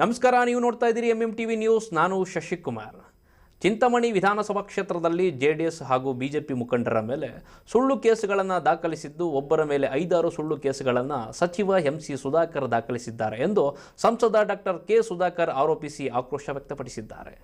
ನಮಸ್ಕಾರ, ನೀವು ನೋಡ್ತಾ ಇದ್ದೀರಿ MMTV ನ್ಯೂಸ್. ನಾನು ಶಶಿಕುಮಾರ್. ಚಿಂತಾಮಣಿ ವಿಧಾನಸಭಾ ಕ್ಷೇತ್ರದಲ್ಲಿ JDS ಹಾಗೂ ಬಿಜೆಪಿ ಮುಖಂಡರ ಮೇಲೆ ಸುಳ್ಳು ಕೇಸುಗಳನ್ನು ದಾಖಲಿಸಿದ್ದು, ಒಬ್ಬರ ಮೇಲೆ 5-6 ಸುಳ್ಳು ಕೇಸುಗಳನ್ನು ಸಚಿವ MC ಸುಧಾಕರ್ ದಾಖಲಿಸಿದ್ದಾರೆ ಎಂದು ಸಂಸದ ಡಾಕ್ಟರ್ ಕೆ ಸುಧಾಕರ್ ಆರೋಪಿಸಿ ಆಕ್ರೋಶ ವ್ಯಕ್ತಪಡಿಸಿದ್ದಾರೆ.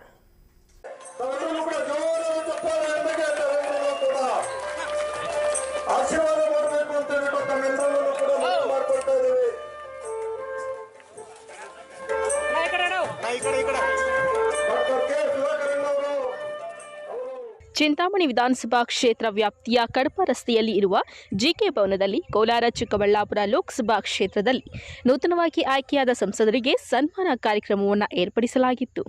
ಚಿಂತಾಮಣಿ ವಿಧಾನಸಭಾ ಕ್ಷೇತ್ರ ವ್ಯಾಪ್ತಿಯ ಕಡಪ ರಸ್ತೆಯಲ್ಲಿ ಇರುವ ಜಿಕೆ ಭವನದಲ್ಲಿ ಕೋಲಾರ ಚಿಕ್ಕಬಳ್ಳಾಪುರ ಲೋಕಸಭಾ ಕ್ಷೇತ್ರದಲ್ಲಿ ನೂತನವಾಗಿ ಆಯ್ಕೆಯಾದ ಸಂಸದರಿಗೆ ಸನ್ಮಾನ ಕಾರ್ಯಕ್ರಮವನ್ನು ಏರ್ಪಡಿಸಲಾಗಿತ್ತು.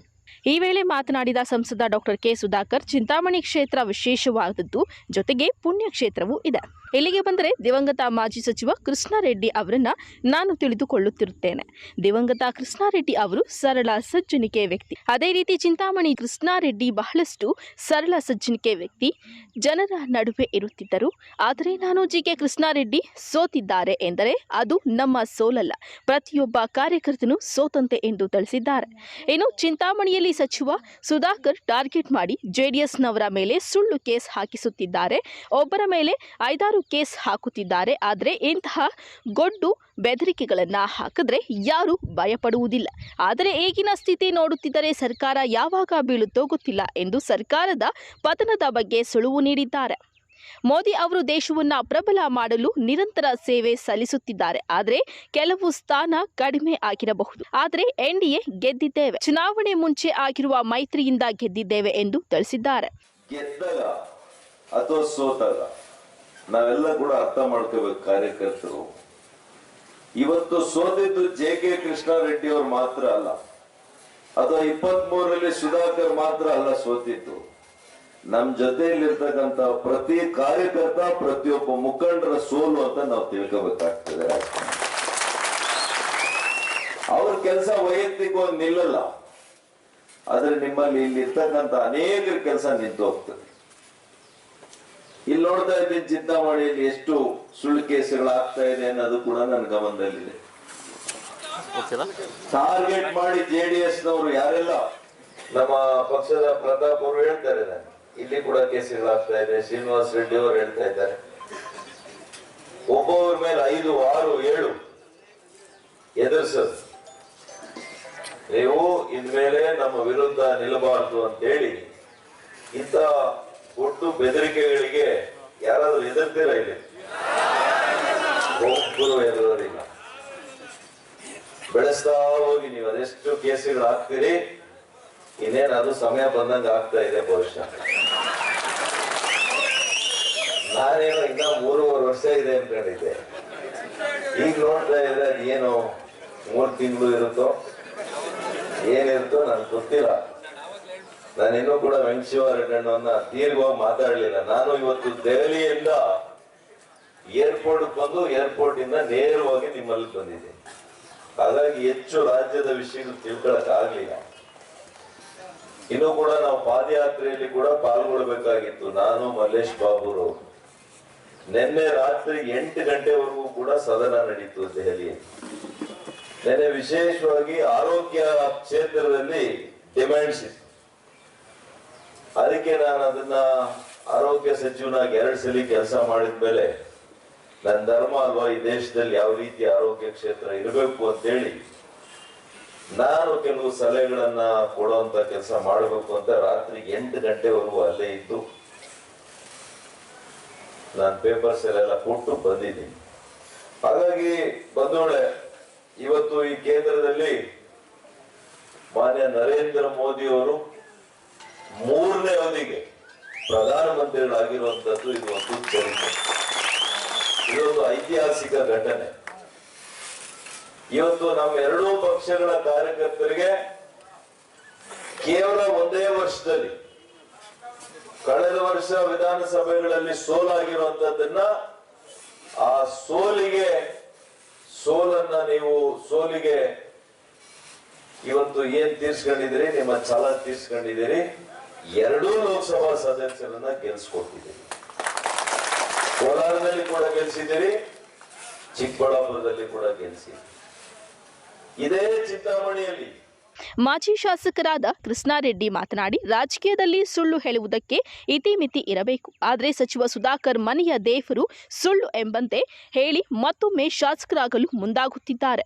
ಈ ವೇಳೆ ಮಾತನಾಡಿದ ಸಂಸದ ಡಾಕ್ಟರ್ ಕೆ ಸುಧಾಕರ್, ಚಿಂತಾಮಣಿ ಕ್ಷೇತ್ರ ವಿಶೇಷವಾದದ್ದು, ಜೊತೆಗೆ ಪುಣ್ಯ ಕ್ಷೇತ್ರವೂ ಇದೆ. ಇಲ್ಲಿಗೆ ಬಂದರೆ ದಿವಂಗತ ಮಾಜಿ ಸಚಿವ ಕೃಷ್ಣಾರೆಡ್ಡಿ ಅವರನ್ನ ನಾನು ತಿಳಿದುಕೊಳ್ಳುತ್ತಿರುತ್ತೇನೆ. ದಿವಂಗತ ಕೃಷ್ಣಾರೆಡ್ಡಿ ಅವರು ಸರಳ ಸಜ್ಜನಿಕೆ ವ್ಯಕ್ತಿ. ಅದೇ ರೀತಿ ಚಿಂತಾಮಣಿ ಕೃಷ್ಣಾರೆಡ್ಡಿ ಬಹಳಷ್ಟು ಸರಳ ಸಜ್ಜನಿಕೆ ವ್ಯಕ್ತಿ, ಜನರ ನಡುವೆ ಇರುತ್ತಿದ್ದರು. ಆದರೆ ನಾನು ಜಿಕೆ ಕೃಷ್ಣಾರೆಡ್ಡಿ ಸೋತಿದ್ದಾರೆ ಎಂದರೆ ಅದು ನಮ್ಮ ಸೋಲಲ್ಲ, ಪ್ರತಿಯೊಬ್ಬ ಕಾರ್ಯಕರ್ತನು ಸೋತಂತೆ ಎಂದು ತಿಳಿಸಿದ್ದಾರೆ. ಇನ್ನು ಚಿಂತಾಮಣಿಯಲ್ಲಿ ಸಚಿವ ಸುಧಾಕರ್ ಟಾರ್ಗೆಟ್ ಮಾಡಿ JDSನವರ ಮೇಲೆ ಸುಳ್ಳು ಕೇಸ್ ಹಾಕಿಸುತ್ತಿದ್ದಾರೆ, ಒಬ್ಬರ ಮೇಲೆ 5-6 ಕೇಸ್ ಹಾಕುತ್ತಿದ್ದಾರೆ. ಆದರೆ ಇಂತಹ ಗೊಡ್ಡು ಬೆದರಿಕೆಗಳನ್ನು ಹಾಕಿದ್ರೆ ಯಾರೂ ಭಯಪಡುವುದಿಲ್ಲ. ಆದರೆ ಈಗಿನ ಸ್ಥಿತಿ ನೋಡುತ್ತಿದ್ದರೆ ಸರ್ಕಾರ ಯಾವಾಗ ಬೀಳುತ್ತೋ ಗೊತ್ತಿಲ್ಲ ಎಂದು ಸರ್ಕಾರದ ಪತನದ ಬಗ್ಗೆ ಸುಳುವು ನೀಡಿದ್ದಾರೆ. ಮೋದಿ ಅವರು ದೇಶವನ್ನು ಪ್ರಬಲ ಮಾಡಲು ನಿರಂತರ ಸೇವೆ ಸಲ್ಲಿಸುತ್ತಿದ್ದಾರೆ. ಆದರೆ ಕೆಲವು ಸ್ಥಾನ ಕಡಿಮೆ ಆಗಿರಬಹುದು. ಆದರೆ NDA ಗೆದ್ದಿದ್ದೇವೆ, ಚುನಾವಣೆ ಮುಂಚೆ ಆಗಿರುವ ಮೈತ್ರಿಯಿಂದ ಗೆದ್ದಿದ್ದೇವೆ ಎಂದು ತಿಳಿಸಿದ್ದಾರೆ. ಗೆದ್ದಾಗ ಅಥವಾ ಸೋತಾಗ ನಾವೆಲ್ಲ ಕೂಡ ಅರ್ಥ ಮಾಡ್ಕೋಬೇಕು ಕಾರ್ಯಕರ್ತರು. ಇವತ್ತು ಸೋತಿದ್ದು JK ಕೃಷ್ಣಾರೆಡ್ಡಿ ಅವರು ಮಾತ್ರ ಅಲ್ಲ, ಅಥವಾ 23ರಲ್ಲಿ ಸುಧಾಕರ್ ಮಾತ್ರ ಅಲ್ಲ ಸೋತಿದ್ದು. ನಮ್ ಜೊತೆಯಲ್ಲಿರ್ತಕ್ಕಂಥ ಪ್ರತಿ ಕಾರ್ಯಕರ್ತ, ಪ್ರತಿಯೊಬ್ಬ ಮುಖಂಡರ ಸೋಲು ಅಂತ ನಾವು ತಿಳ್ಕೋಬೇಕಾಗ್ತದೆ. ಅವ್ರ ಕೆಲಸ ವೈಯಕ್ತಿಕವಾಗಿ ನಿಲ್ಲಲ್ಲ, ಆದ್ರೆ ನಿಮ್ಮಲ್ಲಿ ಇಲ್ಲಿ ಇರ್ತಕ್ಕಂಥ ಅನೇಕರ ಕೆಲಸ ನಿಂತು ಹೋಗ್ತದೆ. ಇಲ್ಲಿ ನೋಡ್ತಾ ಇದ್ದೀನಿ ಚಿಂತಾಮಣಿಯಲ್ಲಿ ಎಷ್ಟು ಸುಳ್ಳು ಕೇಸುಗಳಾಗ್ತಾ ಇದೆ ಅನ್ನೋದು ಕೂಡ ನನ್ನ ಗಮನದಲ್ಲಿದೆ. ಟಾರ್ಗೆಟ್ ಮಾಡಿ JDSನವರು ಯಾರೆಲ್ಲ, ನಮ್ಮ ಪಕ್ಷದ ಪ್ರತಾಪ್ ಅವರು ಹೇಳ್ತಾರೆ, ಇಲ್ಲಿ ಕೂಡ ಕೇಸುಗಳಾಗ್ತಾ ಇದೆ. ಶ್ರೀನಿವಾಸ್ ರೆಡ್ಡಿ ಅವರು ಹೇಳ್ತಾ ಇದ್ದಾರೆ, ಒಬ್ಬೊಬ್ಬರ ಮೇಲೆ 5, 6, 7 ಎದುರಿಸೋದು. ನೀವು ಇನ್ಮೇಲೆ ನಮ್ಮ ವಿರುದ್ಧ ನಿಲ್ಲಬಾರದು ಅಂತ ಹೇಳಿ ಇಂಥ ಒಟ್ಟು ಬೆದರಿಕೆಗಳಿಗೆ ಯಾರಾದ್ರೂ ಎದುರ್ತೀರ? ಇಲ್ಲಿ ಒಬ್ಬರು ಎದುರೋದಿಲ್ಲ. ಬೆಳೆಸ್ತಾ ಹೋಗಿ ನೀವು ಅದೆಷ್ಟು ಕೇಸುಗಳು ಹಾಕ್ತೀರಿ, ಇನ್ನೇನು ಅದು ಸಮಯ ಬಂದಂಗ ಆಗ್ತಾ ಇದೆ. ಬಹುಶಃ ನಾನೇನೋ ಇನ್ನ 3.5 ವರ್ಷ ಇದೆ ಅನ್ಕೊಂಡಿದ್ದೆ. ಈಗ ನೋಡ್ತಾ ಇದ್ರೆ ಏನು 3 ತಿಂಗಳು ಇರುತ್ತೋ ಏನಿರುತ್ತೋ ನನ್ಗೆ ಗೊತ್ತಿಲ್ಲ. ನಾನಿನ್ನೂ ಕೂಡ ವೆಂಕಟೇಶ್ವರಣ್ಣವನ್ನ ದೀರ್ಘವಾಗಿ ಮಾತಾಡ್ಲಿಲ್ಲ. ನಾನು ಇವತ್ತು ದೆಹಲಿಯಿಂದ ಏರ್ಪೋರ್ಟ್ ಬಂದು ಏರ್ಪೋರ್ಟ್ ಇಂದ ನೇರವಾಗಿ ನಿಮ್ಮಲ್ಲಿ ಬಂದಿದ್ದೀನಿ. ಹಾಗಾಗಿ ಹೆಚ್ಚು ರಾಜ್ಯದ ವಿಷಯಗಳು ತಿಳ್ಕೊಳಕ್ ಆಗ್ಲಿಲ್ಲ. ಇನ್ನು ಕೂಡ ನಾವು ಪಾದಯಾತ್ರೆಯಲ್ಲಿ ಕೂಡ ಪಾಲ್ಗೊಳ್ಬೇಕಾಗಿತ್ತು. ನಾನು ಮಲ್ಲೇಶ್ ಬಾಬುರು ನಿನ್ನೆ ರಾತ್ರಿ 8 ಗಂಟೆವರೆಗೂ ಕೂಡ ಸದನ ನಡೀತು ದೆಹಲಿಯಲ್ಲಿ. ನಿನ್ನೆ ವಿಶೇಷವಾಗಿ ಆರೋಗ್ಯ ಕ್ಷೇತ್ರದಲ್ಲಿ ಡಿಮ್ಯಾಂಡ್ಸ್ ಇತ್ತು. ಅದಕ್ಕೆ ನಾನು ಅದನ್ನ ಆರೋಗ್ಯ ಸಚಿವನಾಗಿ 2 ಸಲ ಕೆಲಸ ಮಾಡಿದ್ಮೇಲೆ ನನ್ನ ಧರ್ಮ ಅಲ್ವಾ ಈ ದೇಶದಲ್ಲಿ ಯಾವ ರೀತಿ ಆರೋಗ್ಯ ಕ್ಷೇತ್ರ ಇರಬೇಕು ಅಂತೇಳಿ ನಾನು ಕೆಲವು ಸಲಹೆಗಳನ್ನ ಕೊಡುವಂತ ಕೆಲಸ ಮಾಡಬೇಕು ಅಂತ ರಾತ್ರಿ 8 ಗಂಟೆವರೆಗೂ ಅಲ್ಲೇ ಇದ್ದು ನಾನು ಪೇಪರ್ಸ್ ಎಲ್ಲ ಕೊಟ್ಟು ಬಂದಿದ್ದೀನಿ. ಹಾಗಾಗಿ ಬಂದೋಳೆ, ಇವತ್ತು ಈ ಕೇಂದ್ರದಲ್ಲಿ ಮಾನ್ಯ ನರೇಂದ್ರ ಮೋದಿ ಅವರು 3ನೇ ಅವಧಿಗೆ ಪ್ರಧಾನಮಂತ್ರಿಗಳಾಗಿರುವಂತದ್ದು ಇದು ಒಂದು ಚರಿತ್ರೆ, ಇದೊಂದು ಐತಿಹಾಸಿಕ ಘಟನೆ. ಇವತ್ತು ನಮ್ಮ 2 ಪಕ್ಷಗಳ ಕಾರ್ಯಕರ್ತರಿಗೆ ಕೇವಲ 1 ವರ್ಷದಲ್ಲಿ ಕಳೆದ ವರ್ಷ ವಿಧಾನಸಭೆಗಳಲ್ಲಿ ಸೋಲಾಗಿರುವಂತದ್ದನ್ನ, ಆ ಸೋಲನ್ನ ನೀವು ಸೋಲಿಗೆ ಇವತ್ತು ಏನ್ ತೀರ್ಸ್ಕೊಂಡಿದ್ದೀರಿ, ನಿಮ್ಮ ಛಲ ತೀರ್ಸ್ಕೊಂಡಿದ್ದೀರಿ. 2 ಲೋಕಸಭಾ ಸದಸ್ಯರನ್ನ ಗೆಲ್ಸ್ಕೊಟ್ಟಿದ್ದೀರಿ. ಕೋಲಾರದಲ್ಲಿ ಕೂಡ ಗೆಲ್ಸಿದ್ದೀರಿ, ಚಿಕ್ಕಬಳ್ಳಾಪುರದಲ್ಲಿ ಕೂಡ ಗೆಲ್ಸಿದ್ದೀರಿ. ಇದೇ ಚಿಂತಾಮಣಿಯಲ್ಲಿ ಮಾಜಿ ಶಾಸಕರಾದ ಕೃಷ್ಣಾರೆಡ್ಡಿ ಮಾತನಾಡಿ, ರಾಜಕೀಯದಲ್ಲಿ ಸುಳ್ಳು ಹೇಳುವುದಕ್ಕೆ ಇತಿಮಿತಿ ಇರಬೇಕು. ಆದರೆ ಸಚಿವ ಸುಧಾಕರ್ ಮನೆಯ ದೇವರು ಸುಳ್ಳು ಎಂಬಂತೆ ಹೇಳಿ ಮತ್ತೊಮ್ಮೆ ಶಾಸಕರಾಗಲು ಮುಂದಾಗುತ್ತಿದ್ದಾರೆ.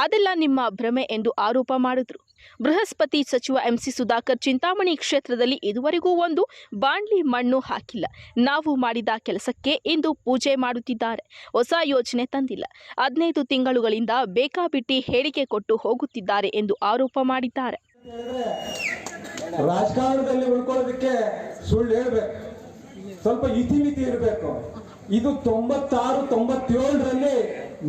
ಅದೆಲ್ಲ ನಿಮ್ಮ ಭ್ರಮೆ ಎಂದು ಆರೋಪ ಮಾಡಿದರು. ಬೃಹಸ್ಪತಿ ಸಚಿವ ಎಂಸಿ ಸುಧಾಕರ್ ಚಿಂತಾಮಣಿ ಕ್ಷೇತ್ರದಲ್ಲಿ ಇದುವರೆಗೂ ಒಂದು ಬಾಂಡ್ಲಿ ಮಣ್ಣು ಹಾಕಿಲ್ಲ. ನಾವು ಮಾಡಿದ ಕೆಲಸಕ್ಕೆ ಇಂದು ಪೂಜೆ ಮಾಡುತ್ತಿದ್ದಾರೆ. ಹೊಸ ಯೋಜನೆ ತಂದಿಲ್ಲ. 15 ತಿಂಗಳುಗಳಿಂದ ಬೇಕಾಬಿಟ್ಟಿ ಹೇಳಿಕೆ ಕೊಟ್ಟು ಹೋಗುತ್ತಿದ್ದಾರೆ ಎಂದು ಆರೋಪ ಮಾಡಿದ್ದಾರೆ. ರಾಜಕಾರಣದಲ್ಲಿ ಉಳ್ಕೊಳ್ಳೋದಕ್ಕೆ ಸುಳ್ಳು ಹೇಳ್ಬೇಕು, ಸ್ವಲ್ಪ ಇತಿಮಿತಿ ಇರಬೇಕು. ಇದು 96-97ರಲ್ಲಿ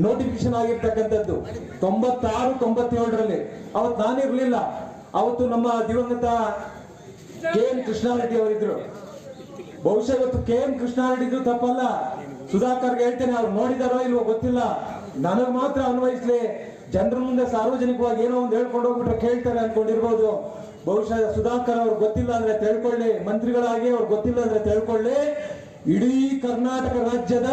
ನೋಟಿಫಿಕೇಶನ್ ಆಗಿರ್ತಕ್ಕಂಥದ್ದು. 96-97ರಲ್ಲಿ ಅವತ್ತು ನಾನಿರ್ಲಿಲ್ಲ. ಅವತ್ತು ನಮ್ಮ ದಿವಂಗತ KM ಕೃಷ್ಣಾರೆಡ್ಡಿ ಅವರಿದ್ರು. ಬಹುಶಃ ಇವತ್ತು KM ಕೃಷ್ಣಾರೆಡ್ಡಿ ಇದ್ರು ತಪ್ಪಲ್ಲ. ಸುಧಾಕರ್ಗೆ ಹೇಳ್ತೇನೆ, ಅವ್ರು ನೋಡಿದಾರೋ ಇಲ್ವೋ ಗೊತ್ತಿಲ್ಲ, ನನಗೆ ಮಾತ್ರ ಅನ್ವಯಿಸ್ಲಿ. ಜನರ ಮುಂದೆ ಸಾರ್ವಜನಿಕವಾಗಿ ಏನೋ ಒಂದು ಹೇಳ್ಕೊಂಡು ಹೋಗ್ಬಿಟ್ರೆ ಕೇಳ್ತಾರೆ ಅನ್ಕೊಂಡಿರ್ಬೋದು. ಬಹುಶಃ ಸುಧಾಕರ್ ಅವ್ರಿಗೆ ಗೊತ್ತಿಲ್ಲ ಅಂದ್ರೆ ತಿಳ್ಕೊಳ್ಳಿ, ಮಂತ್ರಿಗಳಾಗಿ ಅವ್ರಿಗೆ ಗೊತ್ತಿಲ್ಲ ಅಂದ್ರೆ ತಿಳ್ಕೊಳ್ಳಿ. ಇಡೀ ಕರ್ನಾಟಕ ರಾಜ್ಯದ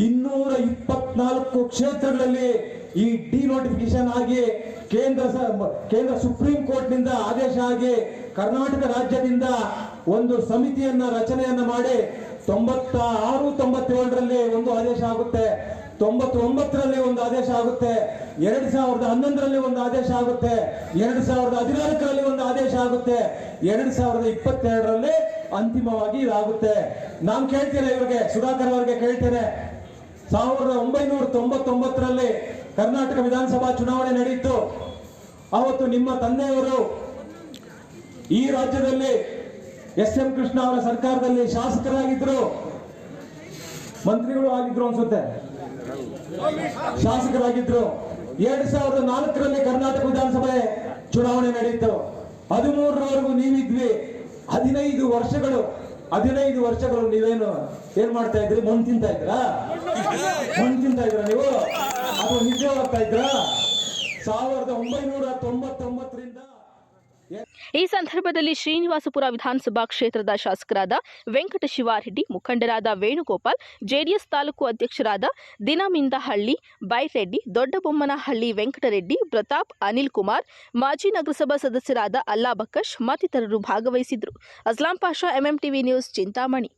224 ಕ್ಷೇತ್ರಗಳಲ್ಲಿ ಈ ಡಿನೋಟಿಫಿಕೇಶನ್ ಆಗಿ ಕೇಂದ್ರ ಸುಪ್ರೀಂ ಕೋರ್ಟ್ ನಿಂದ ಆದೇಶ ಆಗಿ ಕರ್ನಾಟಕ ರಾಜ್ಯದಿಂದ ಒಂದು ಸಮಿತಿಯನ್ನ ರಚನೆಯನ್ನ ಮಾಡಿ 96-97ರಲ್ಲಿ ಒಂದು ಆದೇಶ ಆಗುತ್ತೆ, 99ರಲ್ಲಿ ಒಂದು ಆದೇಶ ಆಗುತ್ತೆ, 2011ರಲ್ಲಿ ಒಂದು ಆದೇಶ ಆಗುತ್ತೆ, 2014ರಲ್ಲಿ ಒಂದು ಆದೇಶ ಆಗುತ್ತೆ, 2022ರಲ್ಲಿ ಅಂತಿಮವಾಗಿ ಇದಾಗುತ್ತೆ. ನಾನು ಕೇಳ್ತೇನೆ ಇವ್ರಿಗೆ, ಸುಧಾಕರ್ ಅವರಿಗೆ ಕೇಳ್ತೇನೆ, 1999ರಲ್ಲಿ ಕರ್ನಾಟಕ ವಿಧಾನಸಭಾ ಚುನಾವಣೆ ನಡೆಯಿತು. ಅವತ್ತು ನಿಮ್ಮ ತಂದೆಯವರು ಈ ರಾಜ್ಯದಲ್ಲಿ SM ಕೃಷ್ಣ ಅವರ ಸರ್ಕಾರದಲ್ಲಿ ಶಾಸಕರಾಗಿದ್ರು, ಮಂತ್ರಿಗಳು ಆಗಿದ್ರು ಅನ್ಸುತ್ತೆ, ಶಾಸಕರಾಗಿದ್ರು. 2004ರಲ್ಲಿ ಕರ್ನಾಟಕ ವಿಧಾನಸಭೆ ಚುನಾವಣೆ ನಡೆಯಿತು. 13ರವರೆಗೂ ನೀವಿದ್ವಿ. 15 ವರ್ಷಗಳು ನೀವೇನು ಏನ್ ಮಾಡ್ತಾ ಇದ್ರಿ? ಮಣ್ಣು ತಿಂತಾ ಇದ್ರಾ ನೀವು? ಅಥವಾ ನಿದ್ದೆ ಹೋಗ್ತಾ ಇದ್ರಾ? 1999ರಿಂದ ಈ ಸಂದರ್ಭದಲ್ಲಿ ಶ್ರೀನಿವಾಸಪುರ ವಿಧಾನಸಭಾ ಕ್ಷೇತ್ರದ ಶಾಸಕರಾದ ವೆಂಕಟ ಶಿವಾರೆಡ್ಡಿ, ಮುಖಂಡರಾದ ವೇಣುಗೋಪಾಲ್, ಜೆಡಿಎಸ್ ತಾಲೂಕು ಅಧ್ಯಕ್ಷರಾದ ದಿನಮಿಂದಹಳ್ಳಿ ಬೈರೆಡ್ಡಿ, ದೊಡ್ಡಬೊಮ್ಮನಹಳ್ಳಿ ವೆಂಕಟರೆಡ್ಡಿ, ಪ್ರತಾಪ್, ಅನಿಲ್ ಕುಮಾರ್, ಮಾಜಿ ನಗರಸಭಾ ಸದಸ್ಯರಾದ ಅಲ್ಲಾ ಬಕ್ಕಶ್ ಮತ್ತಿತರರು ಭಾಗವಹಿಸಿದ್ದರು. Aslam Pasha, MMTV news, Chintamani.